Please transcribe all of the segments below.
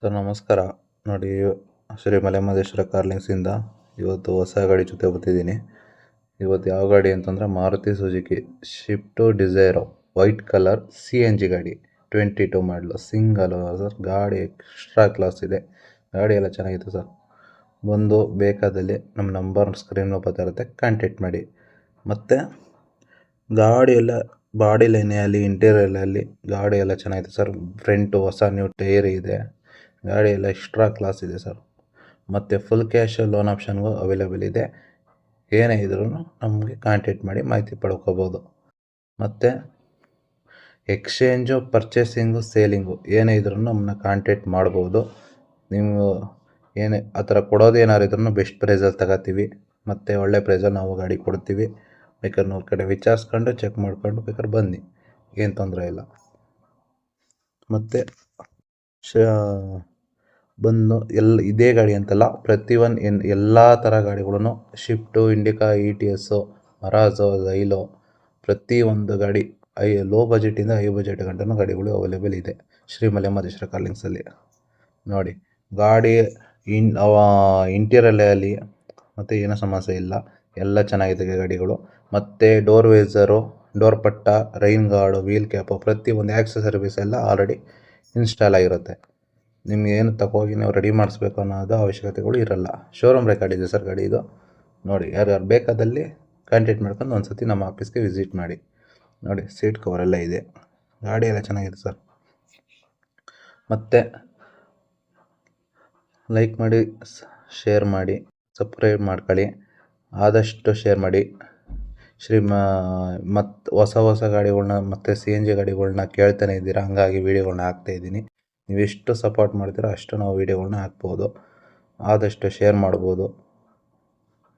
Sir ನಮಸ್ಕಾರ. ನೋಡಿ, ಶ್ರೀ ಮಲೆಮಹದೇಶ್ವರ ಕಾರ್ಲಿಂಗ್ಸಿಂದ ಇವತ್ತು ಹೊಸ ಗಾಡಿ ಜೊತೆ ಬರ್ತಿದ್ದೀನಿ. ಇವತ್ತು ಯಾವ ಗಾಡಿ ಅಂತಂದರೆ Maruti Suzuki Swift Dzire white colour CNG ಗಾಡಿ 22 ಮಾಡಲು ಸಿಂಗಲ್ ಸರ್. ಗಾಡಿ ಎಕ್ಸ್ಟ್ರಾ ಕ್ಲಾಸ್ ಇದೆ. ಗಾಡಿ ಎಲ್ಲ ಚೆನ್ನಾಗಿದೆ ಸರ್. ಬಂದು ಬೇಕಾದಲ್ಲಿ ನಮ್ಮ ನಂಬರ್ ಸ್ಕ್ರೀನ್ ಬರ್ತಾ ಇರುತ್ತೆ, ಕಾಂಟ್ಯಾಕ್ಟ್ ಮಾಡಿ. ಮತ್ತು ಗಾಡಿ ಎಲ್ಲ ಬಾಡಿ ಲೈನೇ ಆಗಲಿ ಇಂಟೀರಿಯರ್ ಆಗಲಿ ಗಾಡಿ ಎಲ್ಲ ಚೆನ್ನಾಗಿದೆ ಸರ್. ಫ್ರಂಟು ಹೊಸ ನ್ಯೂ ಟೈರ್ ಇದೆ. ಗಾಡಿ ಎಲ್ಲ ಎಕ್ಸ್ಟ್ರಾ ಕ್ಲಾಸ್ ಇದೆ ಸರ್. ಮತ್ತು ಫುಲ್ ಕ್ಯಾಶ್ ಲೋನ್ ಆಪ್ಷನ್ಗೂ ಅವೈಲೇಬಲ್ ಇದೆ. ಏನೇ ಇದ್ರೂ ನಮಗೆ ಕಾಂಟ್ಯಾಕ್ಟ್ ಮಾಡಿ ಮಾಹಿತಿ ಪಡ್ಕೋಬೋದು. ಮತ್ತು ಎಕ್ಸ್ಚೇಂಜು, ಪರ್ಚೇಸಿಂಗು, ಸೇಲಿಂಗು ಏನೇ ಇದ್ರೂ ನಮ್ಮನ್ನ ಕಾಂಟ್ಯಾಕ್ಟ್ ಮಾಡ್ಬೋದು. ನೀವು ಏನೇ ಆ ಥರ ಕೊಡೋದು ಏನಾರು ಇದ್ರೂ ಬೆಸ್ಟ್ ಪ್ರೈಸಲ್ಲಿ ತಗೋತೀವಿ. ಮತ್ತು ಒಳ್ಳೆ ಪ್ರೈಸಲ್ಲಿ ನಾವು ಗಾಡಿ ಕೊಡ್ತೀವಿ. ಬೇಕಾದ್ರೆ ನಾವು ಕಡೆ ವಿಚಾರಿಸ್ಕೊಂಡು ಚೆಕ್ ಮಾಡ್ಕೊಂಡು ಬೇಕಾದ್ರೆ ಬನ್ನಿ, ಏನು ತೊಂದರೆ ಇಲ್ಲ. ಮತ್ತು ಬಂದು ಇದೇ ಗಾಡಿ ಅಂತಲ್ಲ, ಪ್ರತಿಯೊಂದು ಎಲ್ಲ ಥರ ಗಾಡಿಗಳೂ ಶಿಫ್ಟು, ಇಂಡಿಕಾ, ETS, ಮರಾಜೋ, ಝೈಲೋ ಪ್ರತಿಯೊಂದು ಗಾಡಿ ಲೋ ಬಜೆಟಿಂದ ಹೈ ಬಜೆಟ್ ಗಂಟನೂ ಗಾಡಿಗಳು ಅವೈಲೇಬಲ್ ಇದೆ ಶ್ರೀ ಮಲೆಮಹದೇಶ್ವರ ಕಾರ್ಲಿಂಗ್ಸಲ್ಲಿ. ನೋಡಿ, ಗಾಡಿ ಇಂಟೀರಿಯರಲ್ಲಿ ಮತ್ತು ಏನೂ ಸಮಸ್ಯೆ ಇಲ್ಲ, ಎಲ್ಲ ಚೆನ್ನಾಗಿದೆ ಗಾಡಿಗಳು. ಮತ್ತು ಡೋರ್ ವೇಸರು, ಡೋರ್ ಪಟ್ಟ, ರೈನ್ ಗಾರ್ಡು, ವೀಲ್ ಕ್ಯಾಪು ಪ್ರತಿಯೊಂದು ಆಕ್ಸೆಸರೀಸ್ ಎಲ್ಲ ಆಲ್ರೆಡಿ ಇನ್ಸ್ಟಾಲ್ ಆಗಿರುತ್ತೆ. ನಿಮ್ಗೆ ಏನು ತಗೋಗಿ ನೀವು ರೆಡಿ ಮಾಡಿಸ್ಬೇಕು ಅನ್ನೋದು ಅವಶ್ಯಕತೆಗಳು ಇರಲ್ಲ. ಶೋರೂಮ್ ರೆಕಾರ್ಡ್ ಇದೆ ಸರ್ ಗಾಡಿ ಇದು. ನೋಡಿ, ಯಾರ್ಯಾರು ಬೇಕಾದಲ್ಲಿ ಕಾಂಟ್ಯಾಕ್ಟ್ ಮಾಡ್ಕೊಂಡು ಒಂದು ಸತಿ ನಮ್ಮ ಆಫೀಸ್ಗೆ ವಿಸಿಟ್ ಮಾಡಿ. ನೋಡಿ, ಸೀಟ್ ಕವರೆಲ್ಲ ಇದೆ. ಗಾಡಿ ಎಲ್ಲ ಚೆನ್ನಾಗಿದೆ ಸರ್. ಮತ್ತು ಲೈಕ್ ಮಾಡಿ, ಶೇರ್ ಮಾಡಿ, ಸಬ್ಸ್ಕ್ರೈಬ್ ಮಾಡ್ಕೊಳ್ಳಿ. ಆದಷ್ಟು ಶೇರ್ ಮಾಡಿ. ಮತ್ತು ಹೊಸ ಗಾಡಿಗಳ್ನ ಮತ್ತು CNG ಗಾಡಿಗಳ್ನ ಕೇಳ್ತಾನೆ ಇದ್ದೀರಾ, ಹಂಗಾಗಿ ವೀಡಿಯೋಗಳ್ನ ಹಾಕ್ತಾಯಿದ್ದೀನಿ. ನೀವು ಎಷ್ಟು ಸಪೋರ್ಟ್ ಮಾಡ್ತೀರೋ ಅಷ್ಟು ನಾವು ವೀಡಿಯೋಗಳ್ನ ಹಾಕ್ಬೋದು. ಆದಷ್ಟು ಶೇರ್ ಮಾಡ್ಬೋದು.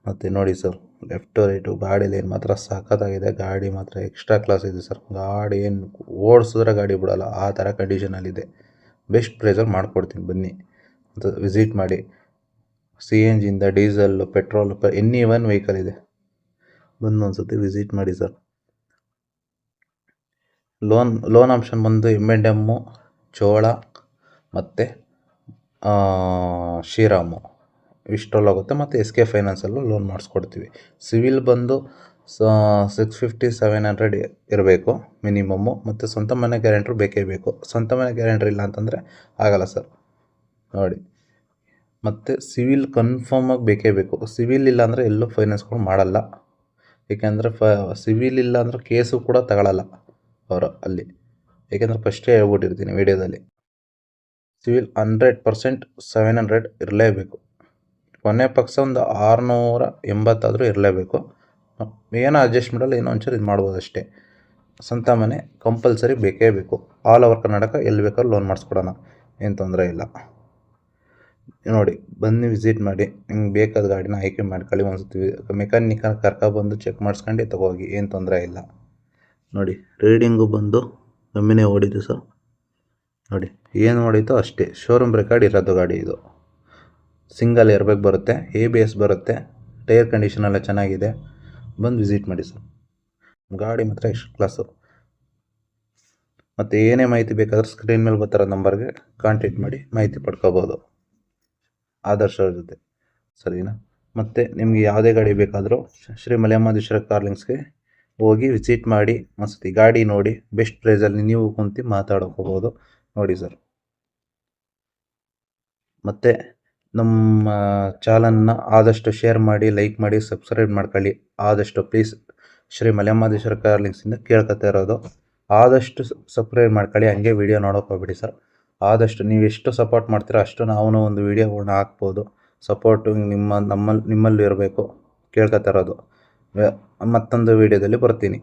ಮತ್ತು ನೋಡಿ ಸರ್, ಲೆಫ್ಟು ರೈಟು ಗಾಡಿ ಲೈನ್ ಮಾತ್ರ ಸಖತ್ತಾಗಿದೆ. ಗಾಡಿ ಮಾತ್ರ ಎಕ್ಸ್ಟ್ರಾ ಕ್ಲಾಸ್ ಇದೆ ಸರ್. ಗಾಡಿ ಏನು ಓಡಿಸಿದ್ರೆ ಗಾಡಿ ಬಿಡೋಲ್ಲ, ಆ ಥರ ಕಂಡೀಷನಲ್ಲಿದೆ. ಬೆಸ್ಟ್ ಪ್ರೈಸಲ್ಲಿ ಮಾಡಿಕೊಡ್ತೀನಿ, ಬನ್ನಿ ಅಂತ ವಿಸಿಟ್ ಮಾಡಿ. CNGಯಿಂದ diesel, petrol, any one vehicle ಇದೆ. ಬಂದು ಒಂದು ಸತಿ ವಿಸಿಟ್ ಮಾಡಿ ಸರ್. ಲೋನ್ ಆಪ್ಷನ್ ಬಂದು M&M, ಚೋಳ ಮತ್ತು ಶ್ರೀರಾಮು ಇಷ್ಟರಲ್ಲೂ ಆಗುತ್ತೆ. ಮತ್ತು SK ಫೈನಾನ್ಸಲ್ಲೂ ಲೋನ್ ಮಾಡಿಸ್ಕೊಡ್ತೀವಿ. ಸಿವಿಲ್ ಬಂದು 650-700 ಇರಬೇಕು ಮಿನಿಮಮ್ಮು. ಮತ್ತು ಸ್ವಂತ ಮನೆ ಗ್ಯಾರಂಟ್ರು ಬೇಕೇ ಬೇಕು. ಸ್ವಂತ ಮನೆ ಗ್ಯಾರಂಟ್ರ್ ಇಲ್ಲ ಅಂತಂದರೆ ಆಗಲ್ಲ ಸರ್. ನೋಡಿ, ಮತ್ತು ಸಿವಿಲ್ ಕನ್ಫರ್ಮಾಗಿ ಬೇಕೇ ಬೇಕು. ಸಿವಿಲ್ ಇಲ್ಲ ಅಂದರೆ ಎಲ್ಲೂ ಫೈನಾನ್ಸ್ಗಳು ಮಾಡಲ್ಲ. ಏಕೆಂದರೆ ಸಿವಿಲ್ ಇಲ್ಲ ಅಂದರೆ ಕೇಸು ಕೂಡ ತಗೊಳ್ಳಲ್ಲ ಅವರು ಅಲ್ಲಿ. ಏಕೆಂದರೆ ಫಸ್ಟೇ ಹೇಳ್ಬಿಟ್ಟಿರ್ತೀನಿ ವಿಡಿಯೋದಲ್ಲಿ, ಸಿವಿಲ್ 100% 700 ಇರಲೇಬೇಕು. ಕೊನೆ ಪಕ್ಷ ಒಂದು 680 ಇರಲೇಬೇಕು. ಏನೋ ಅಡ್ಜಸ್ಟ್ಮೆಂಟಲ್ಲಿ ಏನೋ ಒಂಚೂರು ಇದು ಮಾಡ್ಬೋದು ಅಷ್ಟೇ. ಸ್ವಂತ ಮನೆ ಕಂಪಲ್ಸರಿ ಬೇಕೇ ಬೇಕು. ಆಲ್ ಓವರ್ ಕರ್ನಾಟಕ ಎಲ್ಲಿ ಬೇಕಾದ್ರೂ ಲೋನ್ ಮಾಡಿಸ್ಕೊಡೋಣ, ಏನು ತೊಂದರೆ ಇಲ್ಲ. ನೋಡಿ, ಬನ್ನಿ ವಿಸಿಟ್ ಮಾಡಿ. ನಿಮ್ಗೆ ಬೇಕಾದ ಗಾಡಿನ ಆಯ್ಕೆ ಮಾಡ್ಕೊಳ್ಳಿ. ಒಂದು ಸತಿ ಮೆಕ್ಯಾನಿಕಲ್ ಕರ್ಕೊಬಂದು ಚೆಕ್ ಮಾಡಿಸ್ಕೊಂಡು ತಗೋಗಿ, ಏನು ತೊಂದರೆ ಇಲ್ಲ. ನೋಡಿ, ರೀಡಿಂಗು ಬಂದು ಕಮ್ಮಿನೇ ಓಡಿದ್ದು ಸರ್. ನೋಡಿ, ಏನು ಓಡಿತೋ ಅಷ್ಟೇ. ಶೋರೂಮ್ ರೆಕಾರ್ಡ್ ಇರೋದು ಗಾಡಿ ಇದು. ಸಿಂಗಲ್ ಏರ್ಬ್ಯಾಗ್ ಬರುತ್ತೆ, ABS ಬರುತ್ತೆ. ಟೈರ್ ಕಂಡೀಷನೆಲ್ಲ ಚೆನ್ನಾಗಿದೆ. ಬಂದು ವಿಸಿಟ್ ಮಾಡಿ ಸರ್. ಗಾಡಿ ಮಾತ್ರ ಎಷ್ಟು ಕ್ಲಾಸು. ಮತ್ತು ಏನೇ ಮಾಹಿತಿ ಬೇಕಾದ್ರೆ ಸ್ಕ್ರೀನ್ ಮೇಲೆ ಬರ್ತಾರೋ ನಂಬರ್ಗೆ ಕಾಂಟ್ಯಾಕ್ಟ್ ಮಾಡಿ ಮಾಹಿತಿ ಪಡ್ಕೋಬೋದು ಆದರ್ಶ ಅವ್ರ ಜೊತೆ, ಸರಿನಾ? ಮತ್ತು ನಿಮಗೆ ಯಾವುದೇ ಗಾಡಿ ಬೇಕಾದರೂ ಶ್ರೀ ಮಲೆಮಹದೇಶ್ವರ ಕಾರ್ಲಿಂಗ್ಸ್ಗೆ ಹೋಗಿ ವಿಸಿಟ್ ಮಾಡಿ. ಒಂದ್ಸತಿ ಗಾಡಿ ನೋಡಿ ಬೆಸ್ಟ್ ಪ್ರೈಸಲ್ಲಿ ನೀವು ಕುಂತು ಮಾತಾಡ್ಕೋಬೋದು. ನೋಡಿ ಸರ್. ಮತ್ತು ನಮ್ಮ ಚಾನಲ್ನ ಆದಷ್ಟು ಶೇರ್ ಮಾಡಿ, ಲೈಕ್ ಮಾಡಿ, ಸಬ್ಸ್ಕ್ರೈಬ್ ಮಾಡ್ಕೊಳ್ಳಿ. ಆದಷ್ಟು ಪ್ಲೀಸ್, ಶ್ರೀ ಮಲೆಮಹದೇಶ್ವರ ಕಾರ್ಲಿಂಗ್ಸಿಂದ ಕೇಳ್ಕೊತಾ ಇರೋದು. ಆದಷ್ಟು ಸಬ್ಸ್ಕ್ರೈಬ್ ಮಾಡ್ಕೊಳ್ಳಿ. ಹಂಗೆ ವೀಡಿಯೋ ನೋಡೋಕೆ ಹೋಗ್ಬಿಡಿ ಸರ್. ಆದಷ್ಟು ನೀವು ಎಷ್ಟು ಸಪೋರ್ಟ್ ಮಾಡ್ತೀರೋ ಅಷ್ಟು ನಾವು ಒಂದು ವೀಡಿಯೋಗಳ್ನ ಹಾಕ್ಬೋದು. ಸಪೋರ್ಟು ನಿಮ್ಮಲ್ಲಿ ಇರಬೇಕು. ಕೇಳ್ಕೊತಾ ಇರೋದು. ಮತ್ತೊಂದು ವೀಡಿಯೋದಲ್ಲಿ ಬರ್ತೀನಿ.